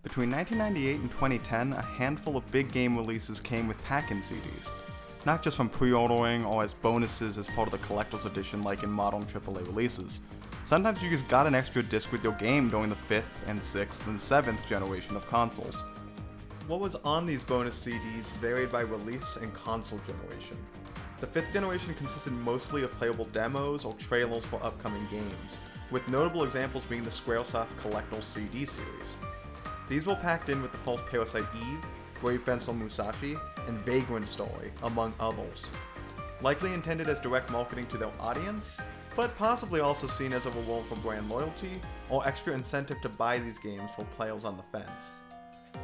Between 1998 and 2010, a handful of big game releases came with pack-in CDs. Not just from pre-ordering or as bonuses as part of the collector's edition like in modern AAA releases. Sometimes you just got an extra disc with your game during the 5th and 6th and 7th generation of consoles. What was on these bonus CDs varied by release and console generation. The 5th generation consisted mostly of playable demos or trailers for upcoming games, with notable examples being the Squaresoft Collector's CD series. These were packed in with the false Parasite Eve, Brave Fencer Musashi, and Vagrant Story, among others. Likely intended as direct marketing to their audience, but possibly also seen as a reward for brand loyalty, or extra incentive to buy these games for players on the fence.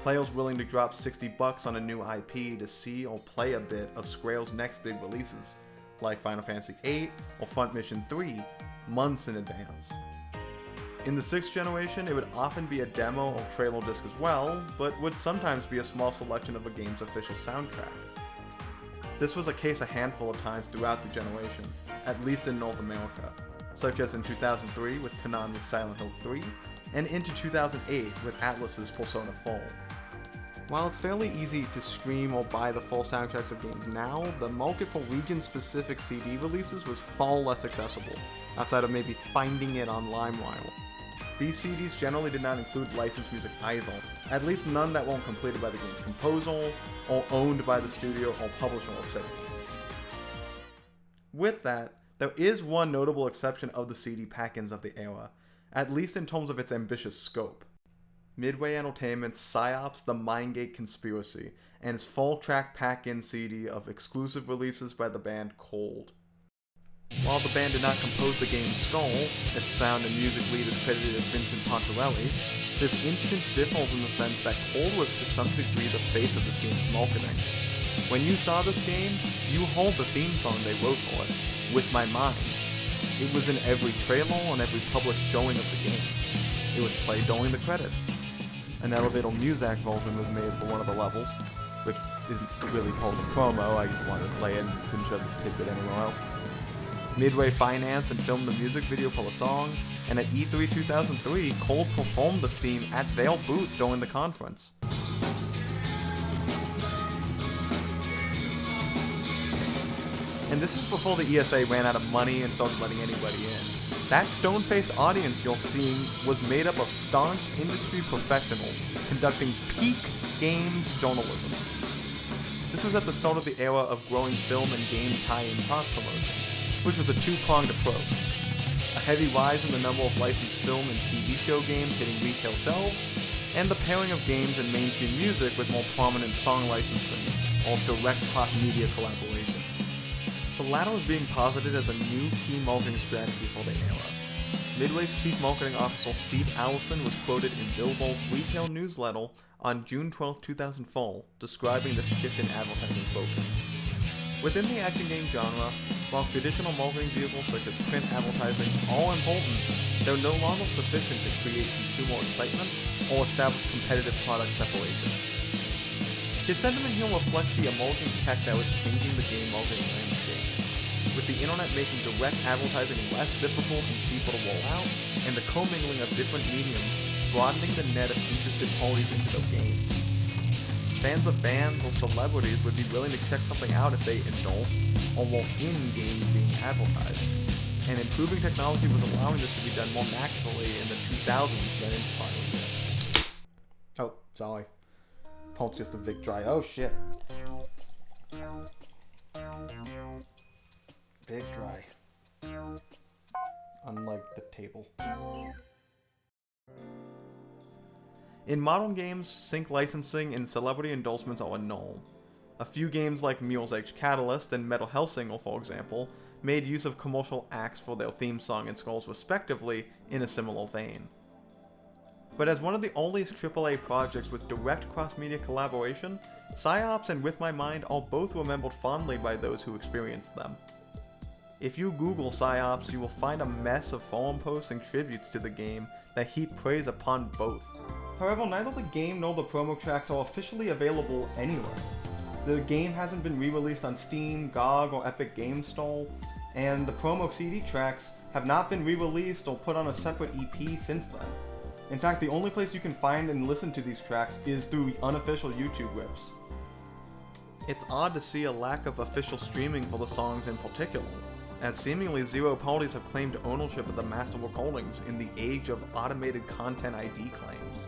Players willing to drop $60 on a new IP to see or play a bit of Square's next big releases, like Final Fantasy VIII or Front Mission 3, months in advance. In the 6th generation, it would often be a demo or trailer disc as well, but would sometimes be a small selection of a game's official soundtrack. This was the case a handful of times throughout the generation, at least in North America, such as in 2003 with Konami's Silent Hill 3, and into 2008 with Atlus's Persona 4. While it's fairly easy to stream or buy the full soundtracks of games now, the market for region-specific CD releases was far less accessible, outside of maybe finding it on LimeWire. These CDs generally did not include licensed music either, at least none that weren't completed by the game's composer, or owned by the studio or publisher of said game. With that, there is one notable exception of the CD pack-ins of the era, at least in terms of its ambitious scope. Midway Entertainment's PsyOps The Mindgate Conspiracy, and its full-track pack-in CD of exclusive releases by the band Cold. While the band did not compose the game Skull, its sound and music lead is credited as Vincent Pontarelli, this instance differs in the sense that Cold was to some degree the face of this game's marketing. When you saw this game, you heard the theme song they wrote for it, With My Mind. It was in every trailer and every public showing of the game. It was played during the credits. An Elevator Muzak version was made for one of the levels, which isn't really part of the promo, I just wanted to play it and couldn't show this tidbit anywhere else. Midway financed and filmed the music video for the song, and at E3 2003, Cold performed the theme at their booth during the conference. And this is before the ESA ran out of money and started letting anybody in. That stone-faced audience you're seeing was made up of staunch industry professionals conducting peak games journalism. This was at the start of the era of growing film and game tie-in cross-promotion, which was a two-pronged approach. A heavy rise in the number of licensed film and TV show games hitting retail shelves, and the pairing of games and mainstream music with more prominent song licensing, or direct cross-media collaboration. The latter was being posited as a new key marketing strategy for the era. Midway's chief marketing officer Steve Allison was quoted in Billboard's retail newsletter on June 12, 2004, describing this shift in advertising focus. Within the action game genre, while traditional marketing vehicles such as print advertising are important, they're no longer sufficient to create consumer excitement or establish competitive product separation. His sentiment here reflects the emerging tech that was changing the game marketing landscape, with the internet making direct advertising less difficult and cheaper to roll out, and the commingling of different mediums broadening the net of interested parties into their games. Fans of bands or celebrities would be willing to check something out if they endorsed or were in games being advertised, and improving technology was allowing this to be done more naturally in the 2000s than in prior years. Oh, sorry. Pulse just a big dry. Oh shit. Big dry. Unlike the table. In modern games, sync licensing and celebrity endorsements are a norm. A few games like Mirror's Edge Catalyst and Metal Hellsinger, for example, made use of commercial acts for their theme song and scores respectively in a similar vein. But as one of the earliest AAA projects with direct cross-media collaboration, PsyOps and With My Mind are both remembered fondly by those who experienced them. If you Google PsyOps, you will find a mess of forum posts and tributes to the game that heap praise upon both. However, neither the game nor the promo tracks are officially available anywhere. The game hasn't been re-released on Steam, GOG, or Epic Games Store, and the promo CD tracks have not been re-released or put on a separate EP since then. In fact, the only place you can find and listen to these tracks is through unofficial YouTube rips. It's odd to see a lack of official streaming for the songs in particular, as seemingly zero parties have claimed ownership of the masterwork holdings in the age of automated content ID claims.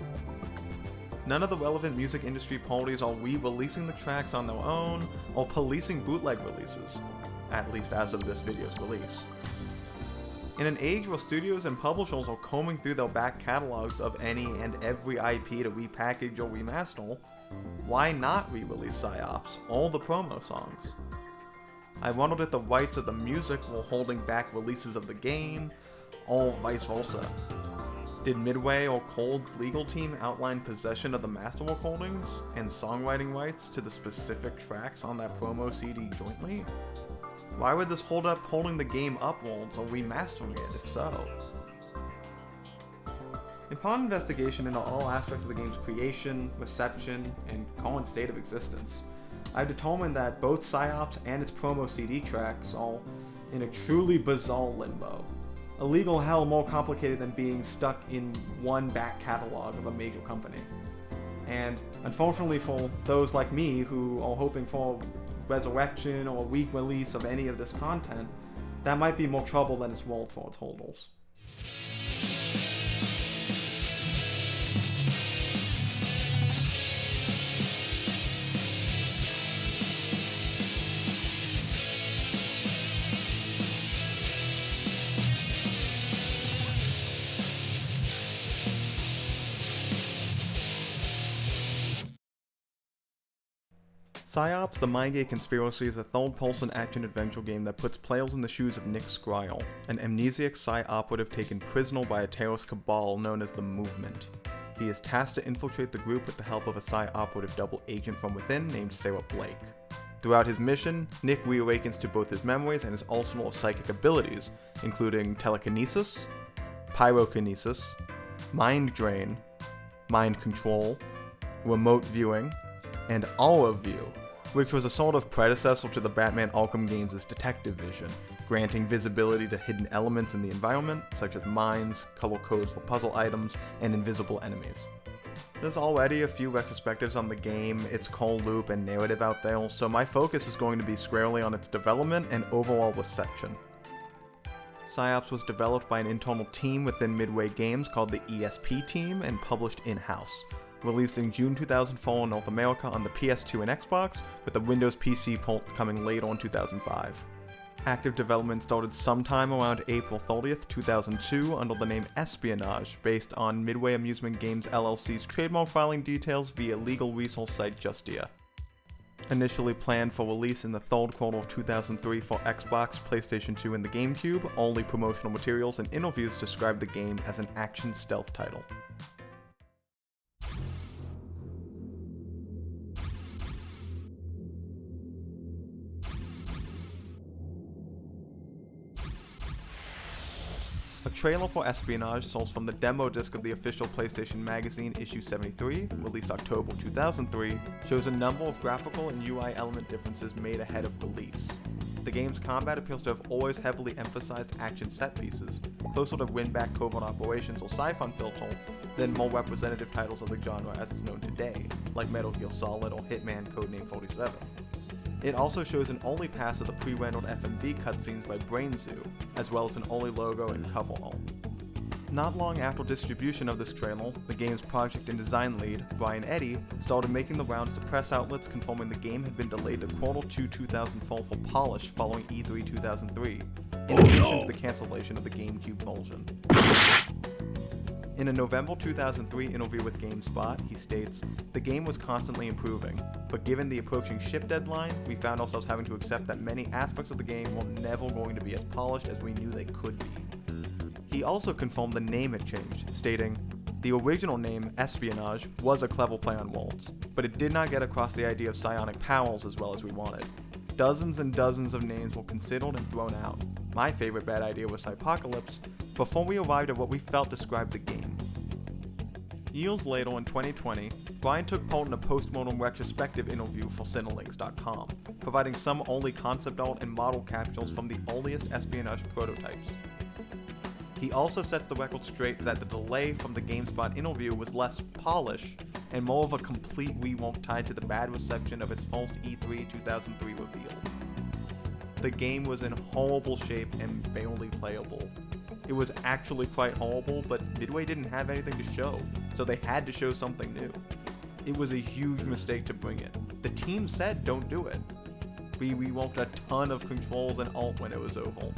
None of the relevant music industry parties are re-releasing the tracks on their own or policing bootleg releases, at least as of this video's release. In an age where studios and publishers are combing through their back catalogs of any and every IP to repackage or remaster, why not re-release Psyops, all the promo songs? I wondered if the rights of the music were holding back releases of the game, or vice versa. Did Midway or Cold's legal team outline possession of the masterwork holdings and songwriting rights to the specific tracks on that promo CD jointly? Why would this hold up holding the game upwards or remastering it if so? Upon investigation into all aspects of the game's creation, reception, and current state of existence, I've determined that both Psyops and its promo CD tracks are in a truly bizarre limbo. A legal hell more complicated than being stuck in one back catalog of a major company. And unfortunately for those like me who are hoping for resurrection or re-release of any of this content, that might be more trouble than it's worth for its holders. Psyops: The Mindgate Conspiracy is a third-person action-adventure game that puts players in the shoes of Nick Scryall, an amnesiac Psy operative taken prisoner by a terrorist cabal known as the Movement. He is tasked to infiltrate the group with the help of a Psy operative double agent from within named Sarah Blake. Throughout his mission, Nick reawakens to both his memories and his arsenal of psychic abilities, including telekinesis, pyrokinesis, mind drain, mind control, remote viewing, and Aura View, which was a sort of predecessor to the Batman Arkham games' detective vision, granting visibility to hidden elements in the environment, such as mines, color codes for puzzle items, and invisible enemies. There's already a few retrospectives on the game, its core loop, and narrative out there, so my focus is going to be squarely on its development and overall reception. Psyops was developed by an internal team within Midway Games called the ESP team and published in-house. Released in June 2004 in North America on the PS2 and Xbox, with the Windows PC port coming later in 2005. Active development started sometime around April 30th, 2002 under the name Espionage, based on Midway Amusement Games LLC's trademark filing details via legal resource site Justia. Initially planned for release in the third quarter of 2003 for Xbox, PlayStation 2, and the GameCube, only promotional materials and interviews described the game as an action stealth title. A trailer for Espionage, sourced from the demo disc of the official PlayStation Magazine issue 73, released October 2003, shows a number of graphical and UI element differences made ahead of release. The game's combat appears to have always heavily emphasized action set pieces, closer to win-back covert operations or Siphon Filter, than more representative titles of the genre as it's known today, like Metal Gear Solid or Hitman Codename 47. It also shows an early pass of the pre-rendered FMV cutscenes by BrainZoo, as well as an early logo and cover art. Not long after distribution of this trailer, the game's project and design lead, Brian Eddy, started making the rounds to press outlets confirming the game had been delayed to Q2 2004 for polish following E3 2003, in addition to the cancellation of the GameCube version. In a November 2003 interview with GameSpot, he states, "The game was constantly improving, but given the approaching ship deadline, we found ourselves having to accept that many aspects of the game were never going to be as polished as we knew they could be." He also confirmed the name had changed, stating, "The original name, Espionage, was a clever play on words, but it did not get across the idea of psionic powers as well as we wanted. Dozens and dozens of names were considered and thrown out. My favorite bad idea was Psypocalypse, before we arrived at what we felt described the game." Years later in 2020, Brian took part in a post-mortem retrospective interview for Cinelinx.com, providing some early concept art and model capsules from the earliest Espionage prototypes. He also sets the record straight that the delay from the GameSpot interview was less polished and more of a complete rewalk tied to the bad reception of its false E3 2003 reveal. The game was in horrible shape and barely playable. It was actually quite horrible, but Midway didn't have anything to show, so they had to show something new. It was a huge mistake to bring it. The team said don't do it. We rewalked a ton of controls and alt when it was over.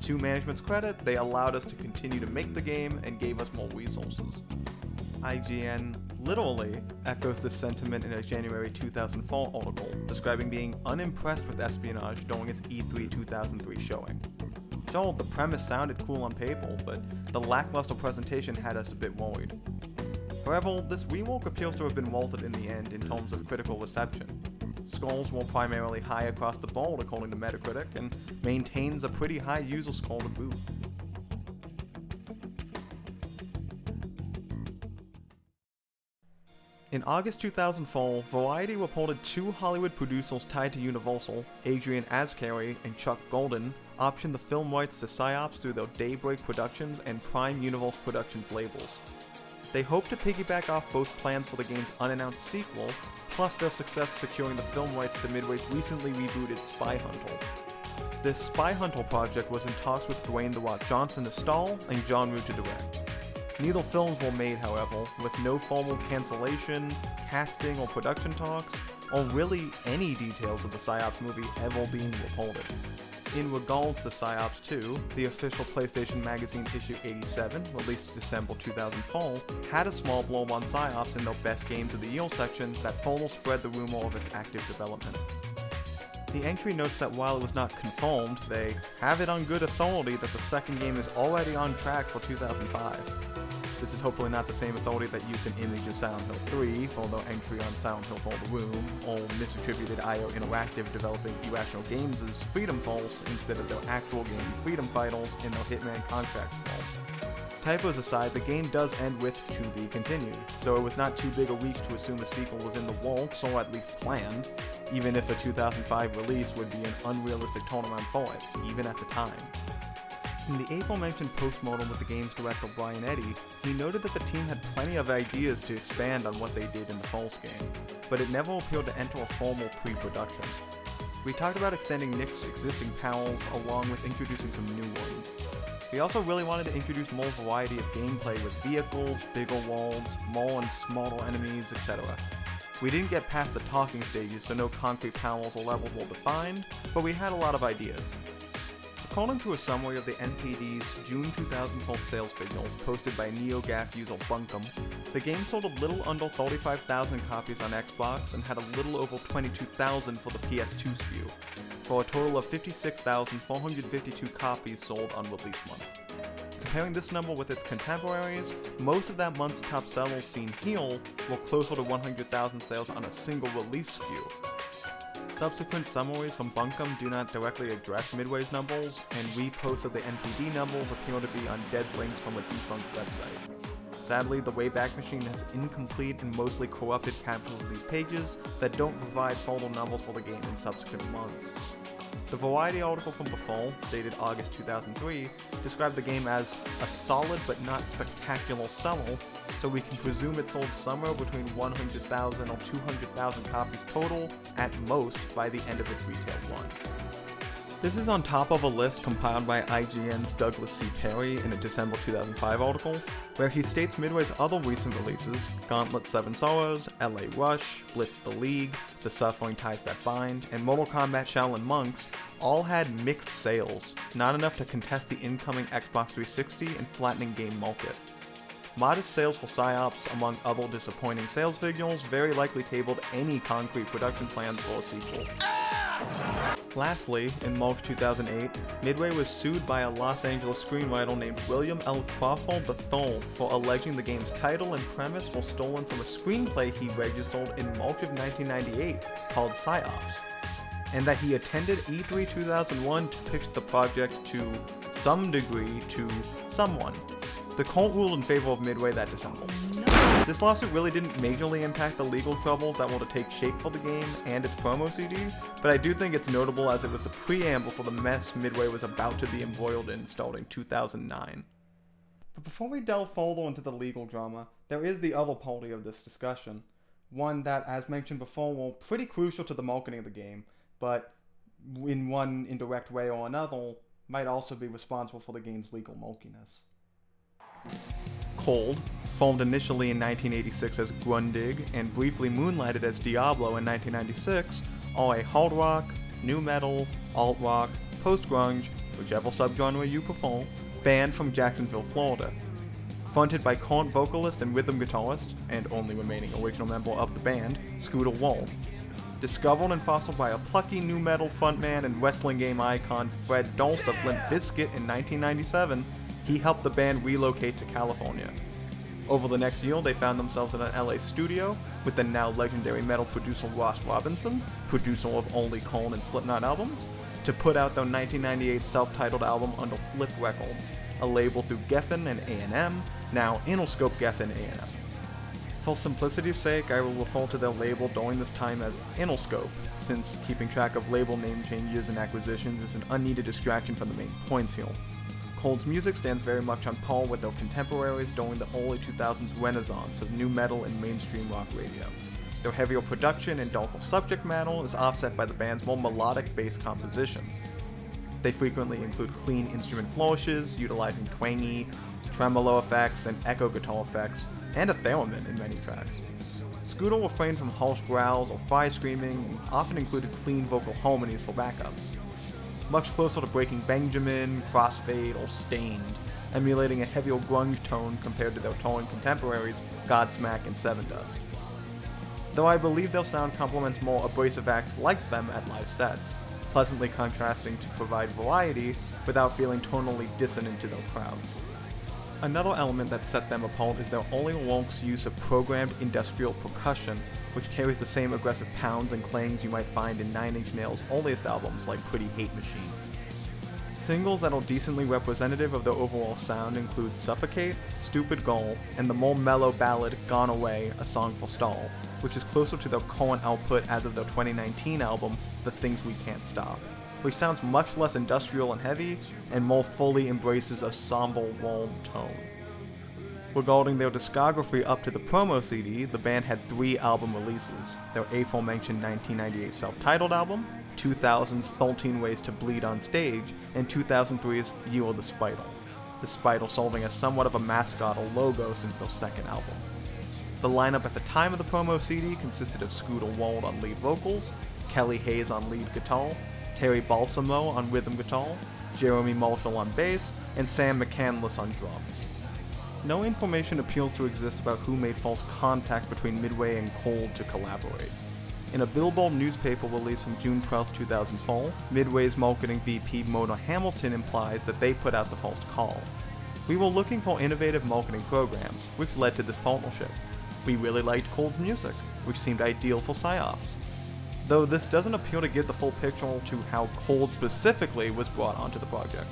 To management's credit, they allowed us to continue to make the game and gave us more resources. IGN literally echoes this sentiment in a January 2004 article, describing being unimpressed with espionage during its E3 2003 showing. Sure, the premise sounded cool on paper, but the lackluster presentation had us a bit worried. However, this rework appears to have been worth it in the end in terms of critical reception. Scores were primarily high across the board according to Metacritic, and maintains a pretty high user score to boot. In August 2004, Variety reported two Hollywood producers tied to Universal, Adrian Ascari and Chuck Golden, optioned the film rights to PsyOps through their Daybreak Productions and Prime Universe Productions labels. They hope to piggyback off both plans for the game's unannounced sequel, plus their success securing the film rights to Midway's recently rebooted Spy Hunter. This Spy Hunter project was in talks with Dwayne "The Rock" Johnson to star and John Woo to direct. Neither films were made, however, with no formal cancellation, casting or production talks, or really any details of the PsyOps movie ever being reported. In regards to PsyOps 2, the official PlayStation Magazine issue 87, released December 2004, had a small blurb on PsyOps in their Best Games of the Year section that further spread the rumor of its active development. The entry notes that while it was not confirmed, they have it on good authority that the second game is already on track for 2005. This is hopefully not the same authority that used an image of Silent Hill 3 for their entry on Silent Hill For the Room, or misattributed IO Interactive developing Irrational Games' Freedom Falls instead of their actual game Freedom Fighters in their Hitman Contract Falls. Typos aside, the game does end with "to be continued," so it was not too big a reach to assume a sequel was in the works, or at least planned, even if a 2005 release would be an unrealistic turnaround for it, even at the time. In the aforementioned postmortem with the game's director Brian Eddy, he noted that the team had plenty of ideas to expand on what they did in the first game, but it never appeared to enter a formal pre-production. We talked about extending Nick's existing powers along with introducing some new ones. We also really wanted to introduce more variety of gameplay with vehicles, bigger worlds, more and smaller enemies, etc. We didn't get past the talking stages, so no concrete powers or levels were defined, but we had a lot of ideas. According to a summary of the NPD's June 2004 sales figures posted by NeoGAF user Bunkum, the game sold a little under 35,000 copies on Xbox and had a little over 22,000 for the PS2 SKU, for a total of 56,452 copies sold on release month. Comparing this number with its contemporaries, most of that month's top sellers seen here were closer to 100,000 sales on a single release SKU. Subsequent summaries from Bunkum do not directly address Midway's numbers, and reposts of the NPD numbers appear to be on dead links from a defunct website. Sadly, the Wayback Machine has incomplete and mostly corrupted captions of these pages that don't provide further numbers for the game in subsequent months. The Variety article from before, dated August 2003, described the game as a solid but not spectacular seller, so we can presume it sold somewhere between 100,000 or 200,000 copies total, at most, by the end of its retail run. This is on top of a list compiled by IGN's Douglas C. Perry in a December 2005 article, where he states Midway's other recent releases, Gauntlet 7 Sorrows, LA Rush, Blitz the League, The Suffering Ties That Bind, and Mortal Kombat Shaolin Monks, all had mixed sales, not enough to contest the incoming Xbox 360 and flattening game market. Modest sales for PsyOps, among other disappointing sales figures, very likely tabled any concrete production plans for a sequel. Lastly, in March 2008, Midway was sued by a Los Angeles screenwriter named William L. Crawford III for alleging the game's title and premise were stolen from a screenplay he registered in March of 1998 called PsyOps, and that he attended E3 2001 to pitch the project to some degree to someone. The court ruled in favor of Midway that December. This lawsuit really didn't majorly impact the legal troubles that were to take shape for the game and its promo CD, but I do think it's notable as it was the preamble for the mess Midway was about to be embroiled in starting 2009. But before we delve further into the legal drama, there is the other party of this discussion. One that, as mentioned before, was pretty crucial to the marketing of the game, but in one indirect way or another, might also be responsible for the game's legal murkiness. Cold, formed initially in 1986 as Grundig and briefly moonlighted as Diablo in 1996, are a hard rock, nu metal, alt rock, post-grunge, whichever subgenre you prefer, band from Jacksonville, Florida. Fronted by current vocalist and rhythm guitarist, and only remaining original member of the band, Scooter Wald. Discovered and fostered by a plucky nu metal frontman and wrestling game icon Fred Durst of Limp Bizkit in 1997, he helped the band relocate to California. Over the next year, they found themselves in an LA studio with the now legendary metal producer Ross Robinson, producer of only Korn and Slipknot albums, to put out their 1998 self-titled album under Flip Records, a label through Geffen and A&M, now Interscope Geffen A&M. For simplicity's sake, I will refer to their label during this time as Interscope, since keeping track of label name changes and acquisitions is an unneeded distraction from the main points here. Cold's music stands very much on par with their contemporaries during the early 2000s renaissance of nu metal and mainstream rock radio. Their heavier production and darker subject matter is offset by the band's more melodic bass compositions. They frequently include clean instrument flourishes, utilizing twangy, tremolo effects, and echo guitar effects, and a theremin in many tracks. Scooter refrained from harsh growls or fry screaming, and often included clean vocal harmonies for backups. Much closer to Breaking Benjamin, Crossfade, or Stained, emulating a heavier grunge tone compared to their touring contemporaries Godsmack and Sevendust. Though I believe their sound complements more abrasive acts like them at live sets, pleasantly contrasting to provide variety without feeling tonally dissonant to their crowds. Another element that set them apart is their early Wonks use of programmed industrial percussion, which carries the same aggressive pounds and clangs you might find in Nine Inch Nails' earliest albums like Pretty Hate Machine. Singles that are decently representative of their overall sound include Suffocate, Stupid Girl, and the more mellow ballad Gone Away, A Song for Stall, which is closer to their current output as of their 2019 album, The Things We Can't Stop, which sounds much less industrial and heavy, and more fully embraces a somber, warm tone. Regarding their discography up to the promo CD, the band had 3 album releases: their aforementioned 1998 self-titled album, 2000's 13 Ways to Bleed on Stage, and 2003's Year of the Spider. The Spider serving as somewhat of a mascot or logo since their second album. The lineup at the time of the promo CD consisted of Scooter Wald on lead vocals, Kelly Hayes on lead guitar, Terry Balsamo on rhythm guitar, Jeremy Marshall on bass, and Sam McCandless on drums. No information appears to exist about who made false contact between Midway and Cold to collaborate. In a Billboard newspaper release from June 12, 2004, Midway's marketing VP Mona Hamilton implies that they put out the false call. We were looking for innovative marketing programs, which led to this partnership. We really liked Cold's music, which seemed ideal for PsyOps. Though this doesn't appear to give the full picture to how Cold specifically was brought onto the project.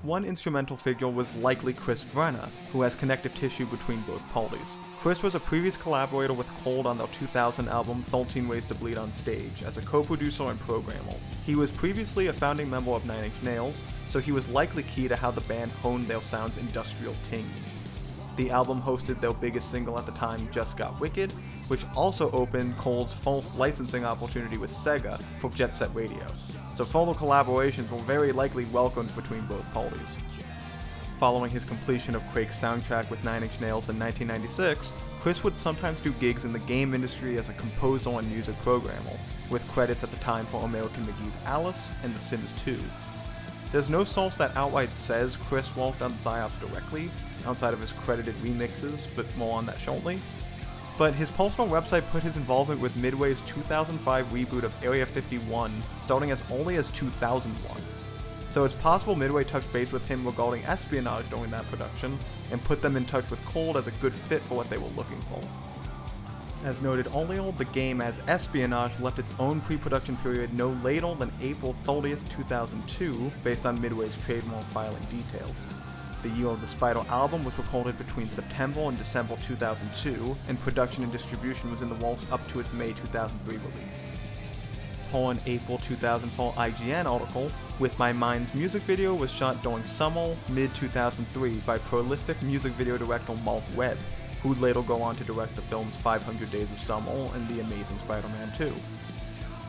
One instrumental figure was likely Chris Vrenna, who has connective tissue between both parties. Chris was a previous collaborator with Cold on their 2000 album 13 Ways to Bleed on Stage as a co-producer and programmer. He was previously a founding member of Nine Inch Nails, so he was likely key to how the band honed their sound's industrial tinge. The album hosted their biggest single at the time, Just Got Wicked, which also opened Cold's first licensing opportunity with Sega for Jet Set Radio, so further collaborations were very likely welcomed between both parties. Following his completion of Quake's soundtrack with Nine Inch Nails in 1996, Chris would sometimes do gigs in the game industry as a composer and music programmer, with credits at the time for American McGee's Alice and The Sims 2. There's no source that outright says Chris worked on PsyOps directly, outside of his credited remixes, but more on that shortly. But his personal website put his involvement with Midway's 2005 reboot of Area 51 starting as early as 2001. So it's possible Midway touched base with him regarding espionage during that production, and put them in touch with Cold as a good fit for what they were looking for. As noted earlier, the game as Espionage left its own pre-production period no later than April 30th, 2002, based on Midway's trademark filing details. The Year of the Spider album was recorded between September and December 2002, and production and distribution was in the works up to its May 2003 release. per an April 2004 IGN article, With My Mind's music video was shot during summer, mid-2003 by prolific music video director Mark Webb, who would later go on to direct the films 500 Days of Summer and The Amazing Spider-Man 2.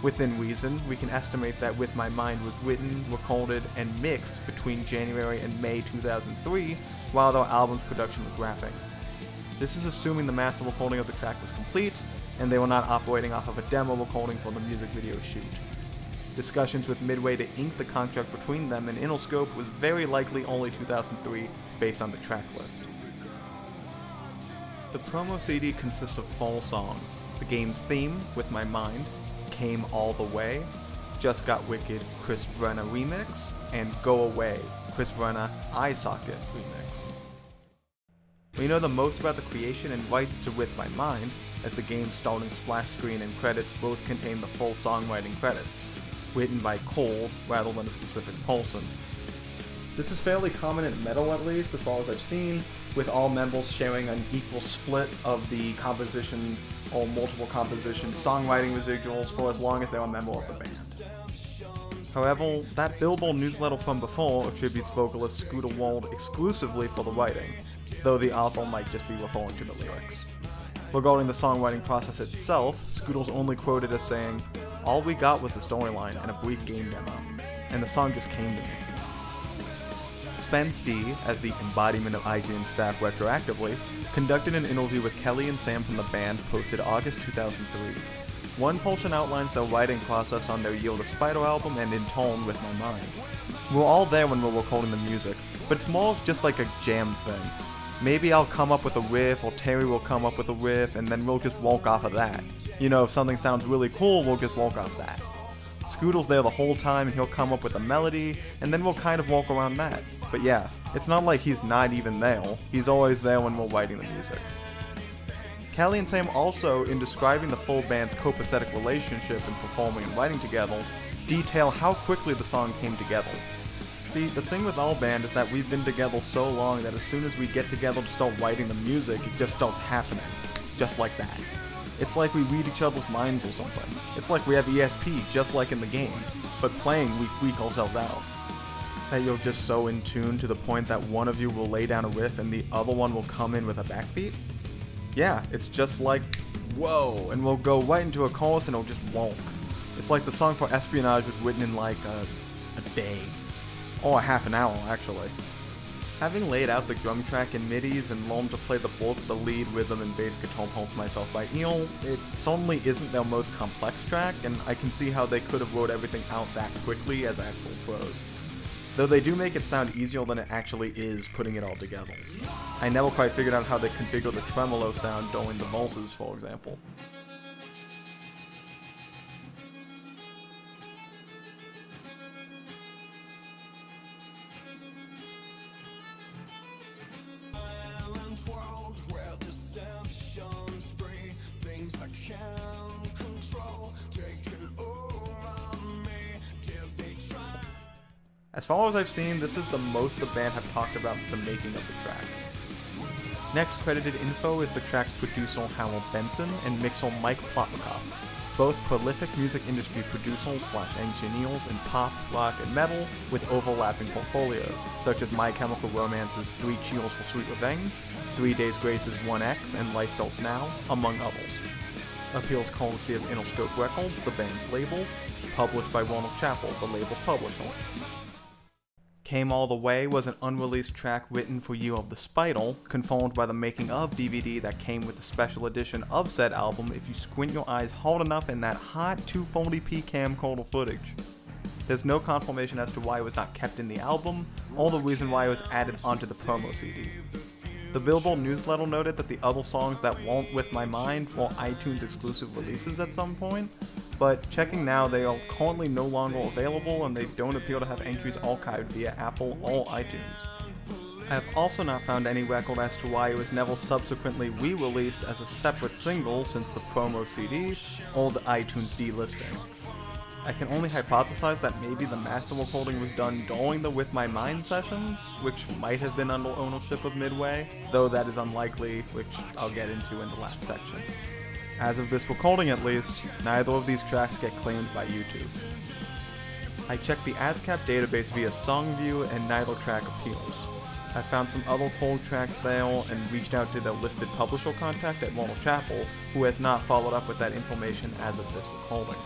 Within reason, we can estimate that With My Mind was written, recorded, and mixed between January and May 2003, while their album's production was wrapping. This is assuming the master recording of the track was complete, and they were not operating off of a demo recording for the music video shoot. Discussions with Midway to ink the contract between them and Interscope was very likely only 2003, based on the track list. The promo CD consists of 4 songs: the game's theme, With My Mind, Came All The Way, Just Got Wicked, Chris Vrenna Remix, and Go Away, Chris Vrenna Eye Socket Remix. We know the most about the creation and rights to With My Mind, as the game's starting splash screen and credits both contain the full songwriting credits, written by Cole rather than a specific person. This is fairly common in metal, at least, as far as I've seen, with all members sharing an equal split of the composition or multiple composition songwriting residuals for as long as they're a member of the band. However, that Billboard newsletter from before attributes vocalist Scooter Wald exclusively for the writing, though the author might just be referring to the lyrics. Regarding the songwriting process itself, Scooter's only quoted as saying, "All we got was the storyline and a brief game demo, and the song just came to me." Spence D, as the embodiment of IGN staff retroactively, conducted an interview with Kelly and Sam from the band posted August 2003. One portion outlines their writing process on their Yield to Spider album and in tone With My Mind. We're all there when we're recording the music, but it's more of just like a jam thing. Maybe I'll come up with a riff, or Terry will come up with a riff, and then we'll just walk off of that. You know, if something sounds really cool, we'll just walk off that. Scooter's there the whole time, and he'll come up with a melody, and then we'll kind of walk around that. But yeah, it's not like he's not even there. He's always there when we're writing the music. Kelly and Sam also, in describing the full band's copacetic relationship in performing and writing together, detail how quickly the song came together. See, the thing with our band is that we've been together so long that as soon as we get together to start writing the music, it just starts happening. Just like that. It's like we read each other's minds or something. It's like we have ESP, just like in the game. But playing, we freak ourselves out. That you're just so in tune to the point that one of you will lay down a riff and the other one will come in with a backbeat? Yeah, it's just like, whoa, and we'll go right into a chorus and it'll just walk. It's like the song for Espionage was written in like a day. Or a half an hour, actually. Having laid out the drum track in midis and learned to play the bulk of the lead, rhythm, and bass guitar parts myself by ear, it certainly isn't their most complex track, and I can see how they could have wrote everything out that quickly as actual pros. Though they do make it sound easier than it actually is putting it all together. I never quite figured out how they configure the tremolo sound during the verses, for example. As far as I've seen, this is the most the band have talked about the making of the track. Next credited info is the track's producer Howard Benson and mixer Mike Plotnikoff, both prolific music industry producers / engineers in pop, rock, and metal with overlapping portfolios, such as My Chemical Romance's 3 Cheers for Sweet Revenge, 3 Days Grace's 1X, and Life Starts Now, among others. Appeals courtesy of Interscope Records, the band's label, published by Ronald Chappell, the label's publisher. Came All The Way was an unreleased track written for Year of the Spider, confirmed by the making of DVD that came with the special edition of said album if you squint your eyes hard enough in that hot 240p camcorder footage. There's no confirmation as to why it was not kept in the album, or the reason why it was added onto the promo CD. The Billboard newsletter noted that the other songs that weren't With My Mind were iTunes exclusive releases at some point, but checking now, they are currently no longer available and they don't appear to have entries archived via Apple or iTunes. I have also not found any record as to why it was never subsequently re-released as a separate single since the promo CD or the iTunes delisting. I can only hypothesize that maybe the master recording was done during the With My Mind sessions, which might have been under ownership of Midway, though that is unlikely, which I'll get into in the last section. As of this recording at least, neither of these tracks get claimed by YouTube. I checked the ASCAP database via Songview and neither track appears. I found some other cold tracks there and reached out to their listed publisher contact at Warner Chappell, who has not followed up with that information as of this recording.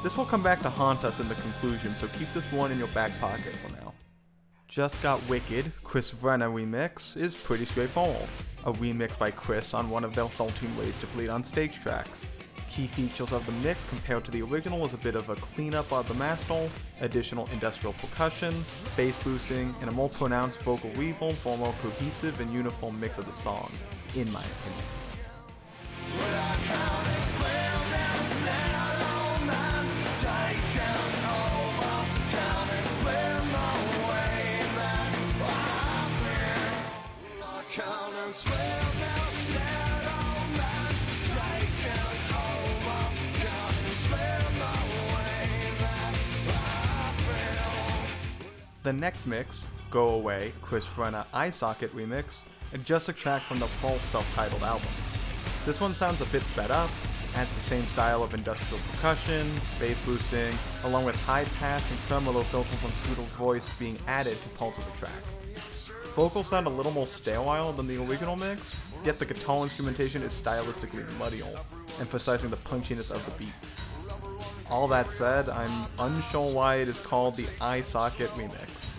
This will come back to haunt us in the conclusion, so keep this one in your back pocket for now. Just Got Wicked, Chris Vrenna remix, is pretty straightforward. A remix by Chris on one of their 13 Ways to Bleed on Stage tracks. Key features of the mix compared to the original is a bit of a cleanup of the master, additional industrial percussion, bass boosting, and a more pronounced vocal reverb for a more cohesive and uniform mix of the song, in my opinion. The next mix, Go Away, Chris Vrenna Eye Socket remix, is just a track from the full self-titled album. This one sounds a bit sped up, adds the same style of industrial percussion, bass boosting, along with high pass and tremolo filters on Scooter's voice being added to parts of the track. Vocals sound a little more sterile than the original mix, yet the guitar instrumentation is stylistically muddier, emphasizing the punchiness of the beats. All that said, I'm unsure why it is called the Eye Socket remix.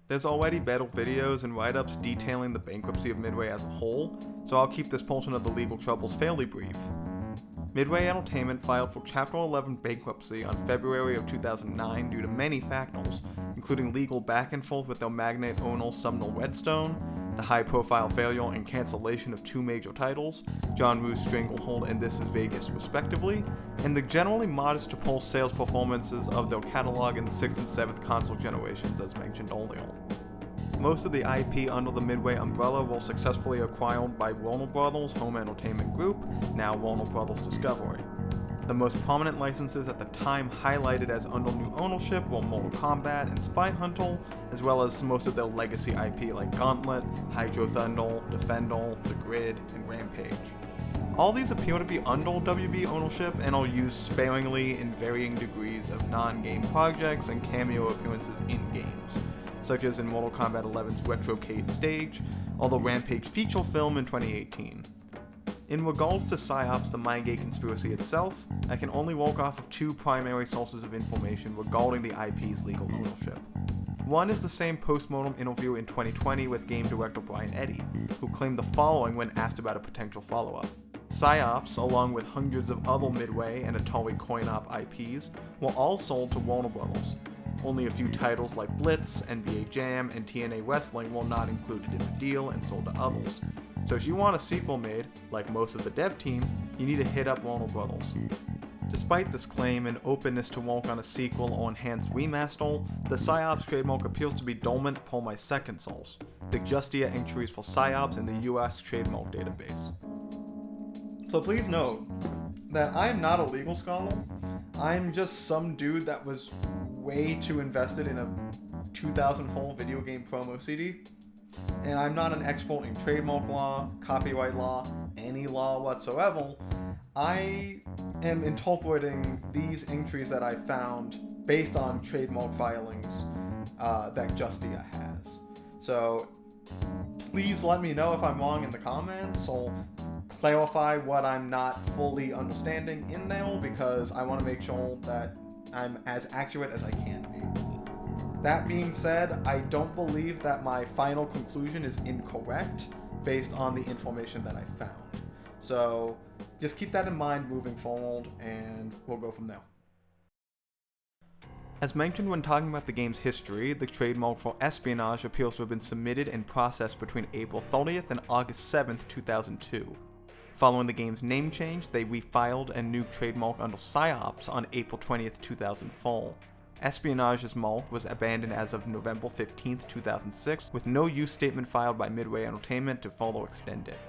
There's already better videos and write-ups detailing the bankruptcy of Midway as a whole, so I'll keep this portion of the legal troubles fairly brief. Midway Entertainment filed for Chapter 11 bankruptcy on February of 2009 due to many factors, including legal back and forth with their magnate owner Sumner Redstone, the high-profile failure and cancellation of two major titles, John Woo's Stranglehold and This Is Vegas respectively, and the generally modest to poor sales performances of their catalog in the 6th and 7th console generations as mentioned earlier. Most of the IP under the Midway umbrella were successfully acquired by Warner Bros. Home Entertainment Group, now Warner Bros. Discovery. The most prominent licenses at the time highlighted as under new ownership were Mortal Kombat and Spy Hunter, as well as most of their legacy IP like Gauntlet, Hydro Thunder, Defender, The Grid, and Rampage. All these appear to be under WB ownership and are used sparingly in varying degrees of non-game projects and cameo appearances in games, such as in Mortal Kombat 11's Retrocade stage, or the Rampage feature film in 2018. In regards to PsyOps the Mindgate conspiracy itself, I can only work off of two primary sources of information regarding the IP's legal ownership. One is the same post-mortem interview in 2020 with game director Brian Eddy, who claimed the following when asked about a potential follow-up. PsyOps, along with hundreds of other Midway and Atari coin-op IPs, were all sold to Warner Bros. Only a few titles like Blitz, NBA Jam, and TNA Wrestling were not included in the deal and sold to others. So if you want a sequel made, like most of the dev team, you need to hit up Warner Bros. Despite this claim and openness to work on a sequel or enhanced remaster, the PsyOps trademark appears to be dormant per my second source, the Justia entries for PsyOps in the US trademark database. So please note that I am not a legal scholar. I'm just some dude that was way too invested in a 2004 video game promo CD. And I'm not an expert in trademark law, copyright law, any law whatsoever. I am interpreting these entries that I found based on trademark filings that Justia has. So please let me know if I'm wrong in the comments, or clarify what I'm not fully understanding in there, because I want to make sure that I'm as accurate as I can be. That being said, I don't believe that my final conclusion is incorrect based on the information that I found. So just keep that in mind moving forward, and we'll go from there. As mentioned when talking about the game's history, the trademark for Espionage appears to have been submitted and processed between April 30th and August 7th, 2002. Following the game's name change, they refiled a new trademark under PsyOps on April 20th, 2004. Espionage's mark was abandoned as of November 15, 2006, with no use statement filed by Midway Entertainment to further extend it.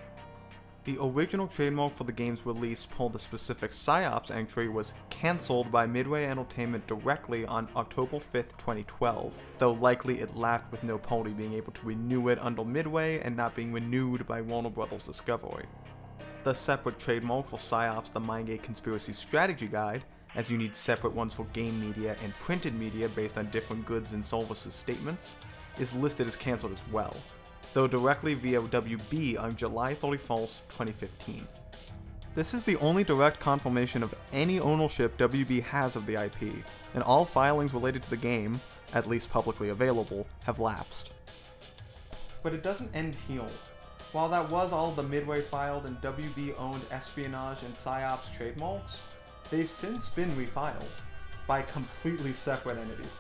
The original trademark for the game's release per the specific PSYOPs entry was cancelled by Midway Entertainment directly on October 5th, 2012, though likely it lacked with no party being able to renew it under Midway and not being renewed by Warner Bros. Discovery. The separate trademark for PSYOPs the Mindgate Conspiracy Strategy Guide, as you need separate ones for game media and printed media based on different goods and services statements, is listed as cancelled as well, though directly via WB on July 31st, 2015. This is the only direct confirmation of any ownership WB has of the IP, and all filings related to the game, at least publicly available, have lapsed. But it doesn't end here. While that was all the Midway filed and WB owned espionage and PSYOPs trademarks, they've since been refiled by completely separate entities.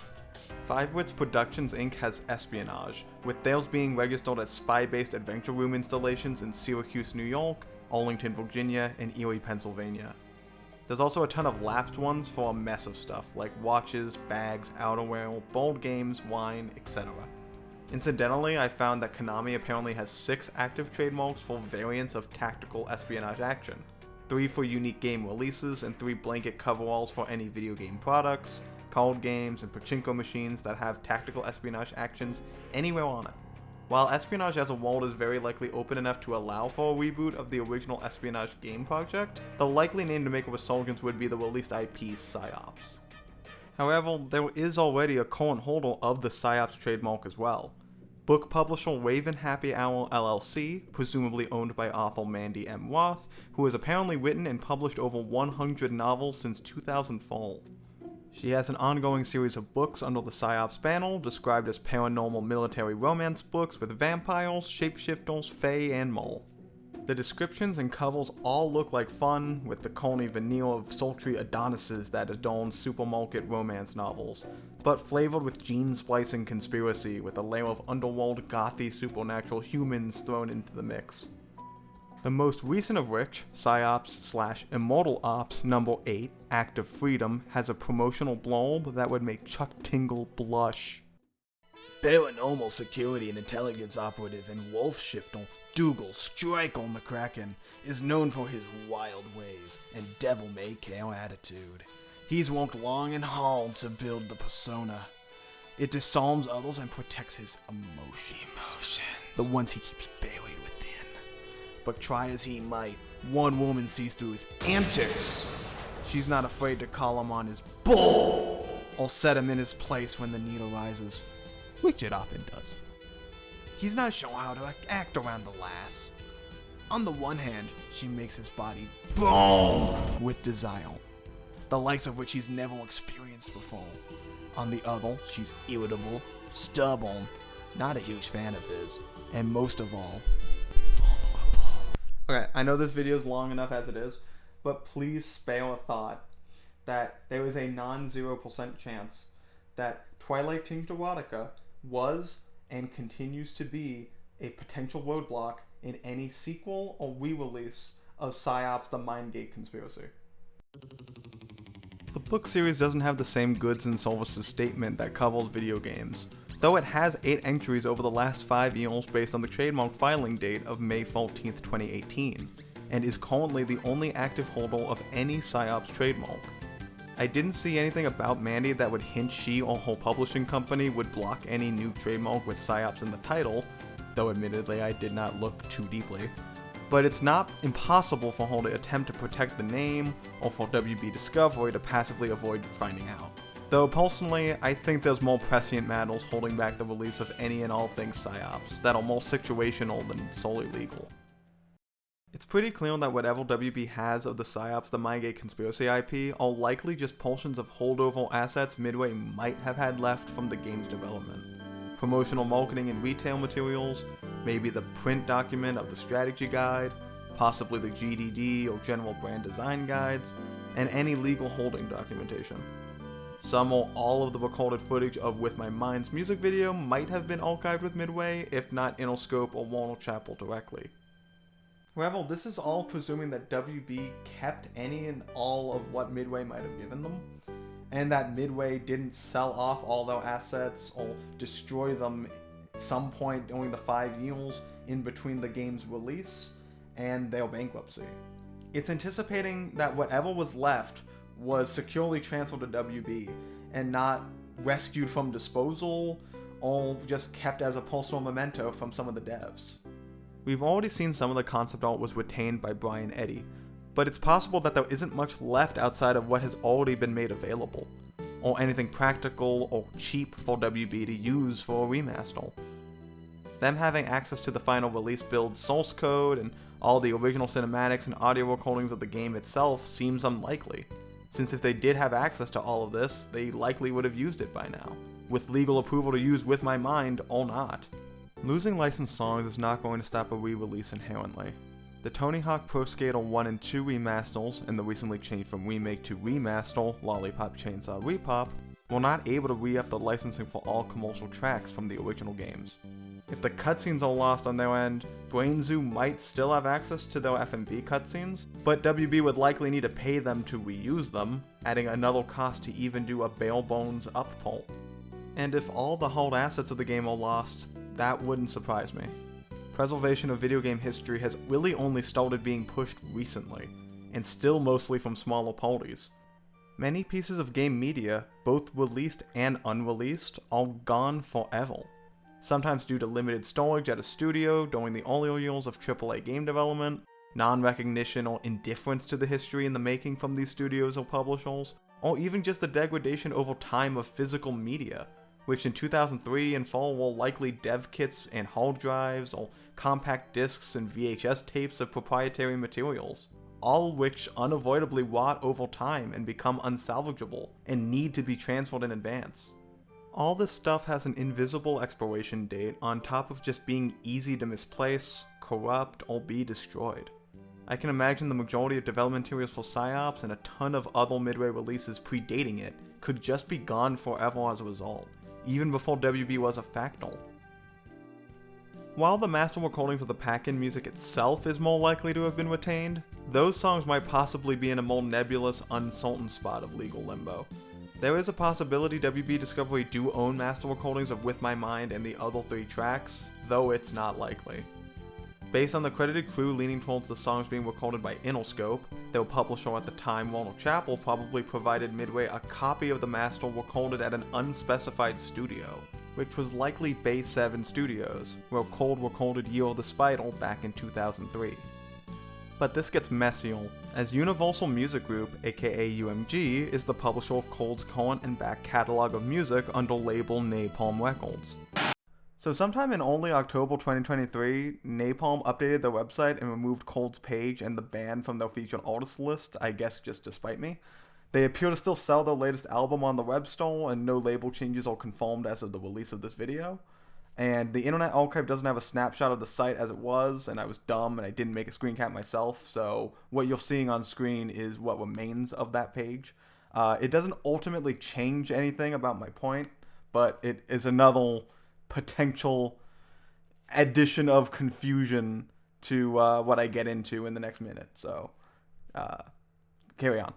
Five Wits Productions Inc. has espionage, with theirs being registered as spy-based adventure room installations in Syracuse, New York, Arlington, Virginia, and Erie, Pennsylvania. There's also a ton of lapsed ones for a mess of stuff, like watches, bags, outerwear, board games, wine, etc. Incidentally, I found that Konami apparently has 6 active trademarks for variants of tactical espionage action, 3 for unique game releases, and 3 blanket coveralls for any video game products, card games, and pachinko machines that have tactical espionage actions anywhere on it. While espionage as a world is very likely open enough to allow for a reboot of the original espionage game project, the likely name to make a resurgence would be the released IP PSYOPs. However, there is already a current holder of the PSYOPs trademark as well. Book publisher Raven Happy Hour LLC, presumably owned by author Mandy M. Roth, who has apparently written and published over 100 novels since 2004. She has an ongoing series of books under the PSYOPs banner, described as paranormal military romance books with vampires, shapeshifters, fae, and more. The descriptions and covers all look like fun, with the corny veneer of sultry Adonises that adorn supermarket romance novels, but flavored with gene-splicing conspiracy with a layer of underworld gothy supernatural humans thrown into the mix. The most recent of which, PSYOPs/Immortal Ops number 8, Act of Freedom, has a promotional blurb that would make Chuck Tingle blush. Paranormal security and intelligence operative and wolf shifter Dougal Striker McCracken is known for his wild ways and devil-may-care attitude. He's worked long and hard to build the persona. It disarms others and protects his emotions. The ones he keeps buried within. But try as he might, one woman sees through his antics. She's not afraid to call him on his bull or set him in his place when the need arises, which it often does. He's not sure how to act around the lass. On the one hand, she makes his body boom with desire, the likes of which he's never experienced before. On the other, she's irritable, stubborn, not a huge fan of his, and most of all, vulnerable. Okay, I know this video is long enough as it is, but please spare a thought that there is a non-0% chance that Twilight Tinged Erotica was and continues to be a potential roadblock in any sequel or re-release of PSYOPs the Mindgate Conspiracy. The book series doesn't have the same goods and services statement that covers video games, though it has 8 entries over the last 5 years based on the trademark filing date of May 14th, 2018, and is currently the only active holder of any PSYOPs trademark. I didn't see anything about Mandy that would hint she or her publishing company would block any new trademark with PSYOPs in the title, though admittedly I did not look too deeply. But it's not impossible for her to attempt to protect the name, or for WB Discovery to passively avoid finding out. Though personally, I think there's more prescient matters holding back the release of any and all things PSYOPs that are more situational than solely legal. It's pretty clear that whatever WB has of the PSYOPs the Mindgate Conspiracy IP are likely just portions of holdover assets Midway might have had left from the game's development. Promotional marketing and retail materials, maybe the print document of the strategy guide, possibly the GDD or general brand design guides, and any legal holding documentation. Some or all of the recorded footage of With My Mind's music video might have been archived with Midway, if not Interscope or Warner Chappell directly. However, this is all presuming that WB kept any and all of what Midway might have given them, and that Midway didn't sell off all their assets or destroy them at some point during the 5 years in between the game's release and their bankruptcy. It's anticipating that whatever was left was securely transferred to WB and not rescued from disposal or just kept as a personal memento from some of the devs. We've already seen some of the concept art was retained by Brian Eddy, but it's possible that there isn't much left outside of what has already been made available, or anything practical or cheap for WB to use for a remaster. Them having access to the final release build source code and all the original cinematics and audio recordings of the game itself seems unlikely, since if they did have access to all of this, they likely would have used it by now, with legal approval to use With My Mind or not. Losing licensed songs is not going to stop a re-release inherently. The Tony Hawk Pro Skater 1 and 2 remasters, and the recently changed from remake to remaster Lollipop Chainsaw Repop, were not able to re-up the licensing for all commercial tracks from the original games. If the cutscenes are lost on their end, Brain Zoo might still have access to their FMV cutscenes, but WB would likely need to pay them to reuse them, adding another cost to even do a bare bones uppull. And if all the hard assets of the game are lost, that wouldn't surprise me. Preservation of video game history has really only started being pushed recently, and still mostly from smaller parties. Many pieces of game media, both released and unreleased, are gone forever. Sometimes due to limited storage at a studio during the earlier years of AAA game development, non-recognition or indifference to the history in the making from these studios or publishers, or even just the degradation over time of physical media, which in 2003 and 4 were likely dev kits and hard drives, or compact discs and VHS tapes of proprietary materials, all which unavoidably rot over time and become unsalvageable, and need to be transferred in advance. All this stuff has an invisible expiration date on top of just being easy to misplace, corrupt, or be destroyed. I can imagine the majority of development materials for PsyOps and a ton of other Midway releases predating it could just be gone forever as a result, even before WB was a factor. While the master recordings of the pack-in music itself is more likely to have been retained, those songs might possibly be in a more nebulous, uncertain spot of legal limbo. There is a possibility WB Discovery do own master recordings of With My Mind and the other 3 tracks, though it's not likely. Based on the credited crew leaning towards the songs being recorded by Interscope, their publisher at the time, Ronald Chappell, probably provided Midway a copy of the master recorded at an unspecified studio, which was likely Bay 7 Studios, where Cold recorded Year of the Spider back in 2003. But this gets messier, as Universal Music Group, aka UMG, is the publisher of Cold's current and back catalog of music under label Napalm Records. So sometime in early October 2023, Napalm updated their website and removed Cold's page and the band from their featured artist list, I guess just to spite me. They appear to still sell their latest album on the web store, and no label changes are confirmed as of the release of this video. And the Internet Archive doesn't have a snapshot of the site as it was, and I was dumb and I didn't make a screen cap myself, so what you're seeing on screen is what remains of that page. It doesn't ultimately change anything about my point, but it is another potential addition of confusion to what I get into in the next minute, so carry on.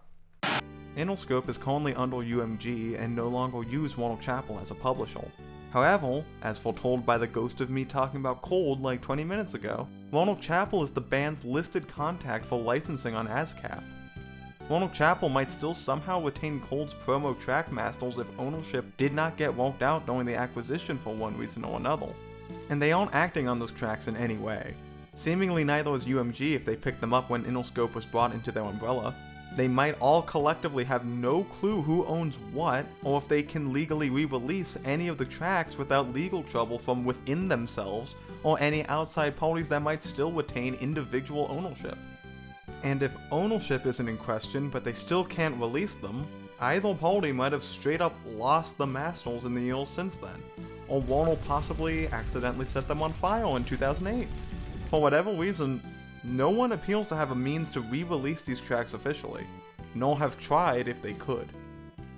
Interscope is currently under UMG and no longer use Ronald Chappell as a publisher. However, as foretold by the ghost of me talking about Cold like 20 minutes ago, Ronald Chappell is the band's listed contact for licensing on ASCAP. Ronald Chappell might still somehow retain Cold's promo track masters if ownership did not get worked out during the acquisition for one reason or another. And they aren't acting on those tracks in any way. Seemingly neither is UMG if they picked them up when Interscope was brought into their umbrella. They might all collectively have no clue who owns what, or if they can legally re-release any of the tracks without legal trouble from within themselves, or any outside parties that might still retain individual ownership. And if ownership isn't in question, but they still can't release them, either party might have straight up lost the masters in the years since then, or Warner possibly accidentally set them on fire in 2008. For whatever reason, no one appears to have a means to re-release these tracks officially, nor have tried if they could.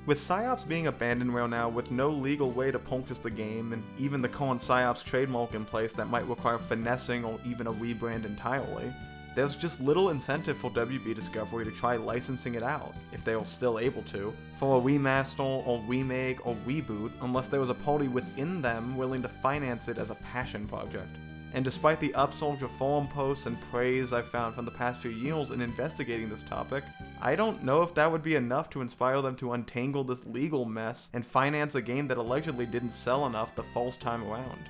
With PsyOps being abandonware now with no legal way to purchase the game, and even the current PsyOps trademark in place that might require finessing or even a rebrand entirely, there's just little incentive for WB Discovery to try licensing it out, if they are still able to, for a remaster or remake or reboot unless there was a party within them willing to finance it as a passion project. And despite the Upsoldier forum posts and praise I've found from the past few years in investigating this topic, I don't know if that would be enough to inspire them to untangle this legal mess and finance a game that allegedly didn't sell enough the first time around.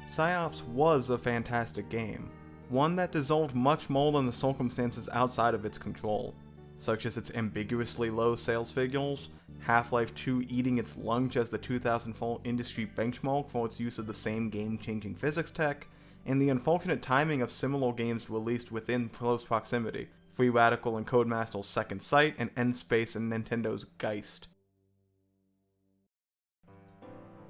Psi-Ops was a fantastic game, one that dissolved much more than the circumstances outside of its control, such as its ambiguously low sales figures, Half-Life 2 eating its lunch as the 2004 industry benchmark for its use of the same game-changing physics tech, and the unfortunate timing of similar games released within close proximity, Free Radical and Codemaster's Second Sight, and N-Space and Nintendo's Geist.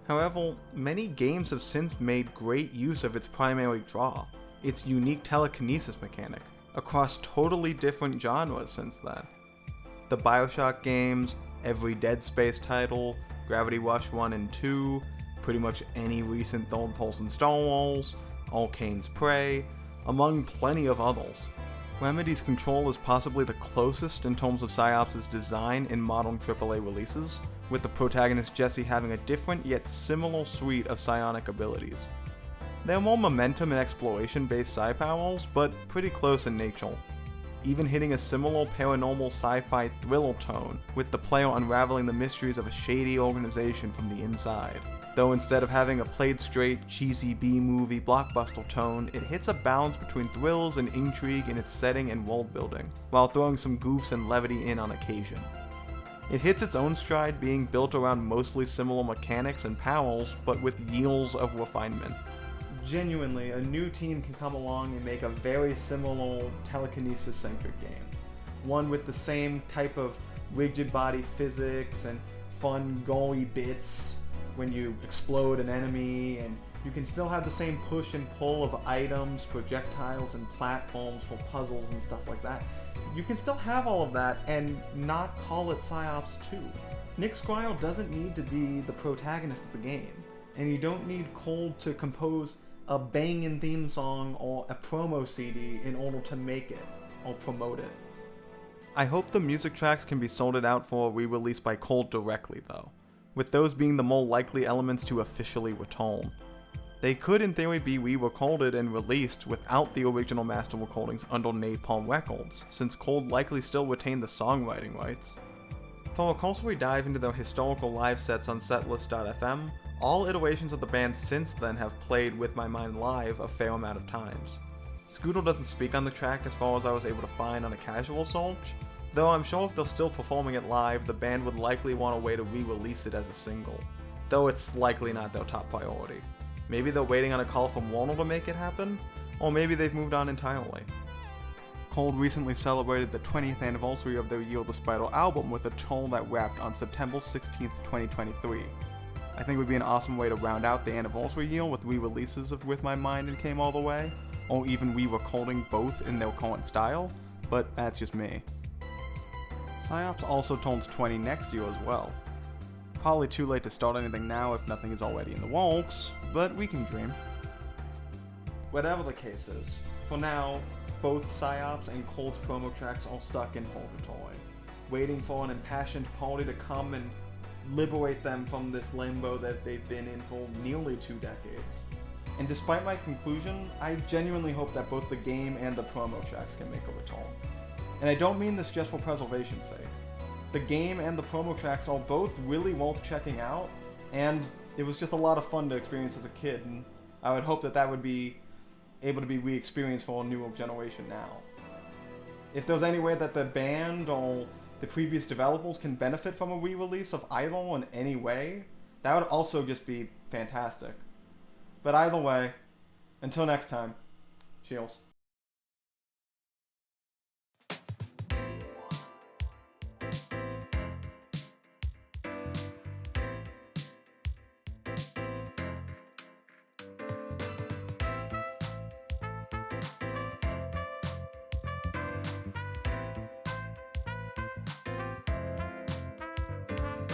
However, many games have since made great use of its primary draw, its unique telekinesis mechanic, across totally different genres since then. The Bioshock games, every Dead Space title, Gravity Rush 1 and 2, pretty much any recent third-person Star Wars, Arcane's Prey, among plenty of others. Remedy's Control is possibly the closest in terms of Psi-Ops' design in modern AAA releases, with the protagonist Jesse having a different yet similar suite of psionic abilities. They're more momentum and exploration-based psi powers, but pretty close in nature, even hitting a similar paranormal sci-fi thriller tone, with the player unraveling the mysteries of a shady organization from the inside. Though instead of having a played-straight, cheesy B-movie blockbuster tone, it hits a balance between thrills and intrigue in its setting and world-building, while throwing some goofs and levity in on occasion. It hits its own stride being built around mostly similar mechanics and powers, but with years of refinement. Genuinely, a new team can come along and make a very similar telekinesis-centric game. One with the same type of rigid body physics and fun goalie bits when you explode an enemy, and you can still have the same push and pull of items, projectiles, and platforms for puzzles and stuff like that. You can still have all of that and not call it Psi-Ops 2. Nick Squire doesn't need to be the protagonist of the game, and you don't need Cold to compose a banging theme song or a promo CD in order to make it or promote it. I hope the music tracks can be sorted out for a re-release by Cold directly though, with those being the more likely elements to officially return. They could in theory be re-recorded and released without the original master recordings under Napalm Records, since Cold likely still retained the songwriting rights. For a cursory dive into their historical live sets on Setlist.fm, all iterations of the band since then have played With My Mind live a fair amount of times. Scooter doesn't speak on the track as far as I was able to find on a casual search, though I'm sure if they're still performing it live, the band would likely want a way to re-release it as a single, though it's likely not their top priority. Maybe they're waiting on a call from Warner to make it happen, or maybe they've moved on entirely. Cold recently celebrated the 20th anniversary of their Year of the Spider album with a tour that wrapped on September 16th, 2023. I think it would be an awesome way to round out the anniversary year with re-releases of With My Mind and Came All The Way, or even re-recording both in their current style, but that's just me. Psi-Ops also turns 20 next year as well. Probably too late to start anything now if nothing is already in the works, but we can dream. Whatever the case is, for now, both Psi-Ops and Cold's promo tracks are stuck in purgatory, waiting for an impassioned party to come and liberate them from this limbo that they've been in for nearly 2 decades. And despite my conclusion, I genuinely hope that both the game and the promo tracks can make a return. And I don't mean this just for preservation's sake. The game and the promo tracks are both really worth checking out, and it was just a lot of fun to experience as a kid, and I would hope that that would be able to be re-experienced for a newer generation now. If there's any way that the band or the previous developers can benefit from a re-release of either in any way, that would also just be fantastic. But either way, until next time, cheers.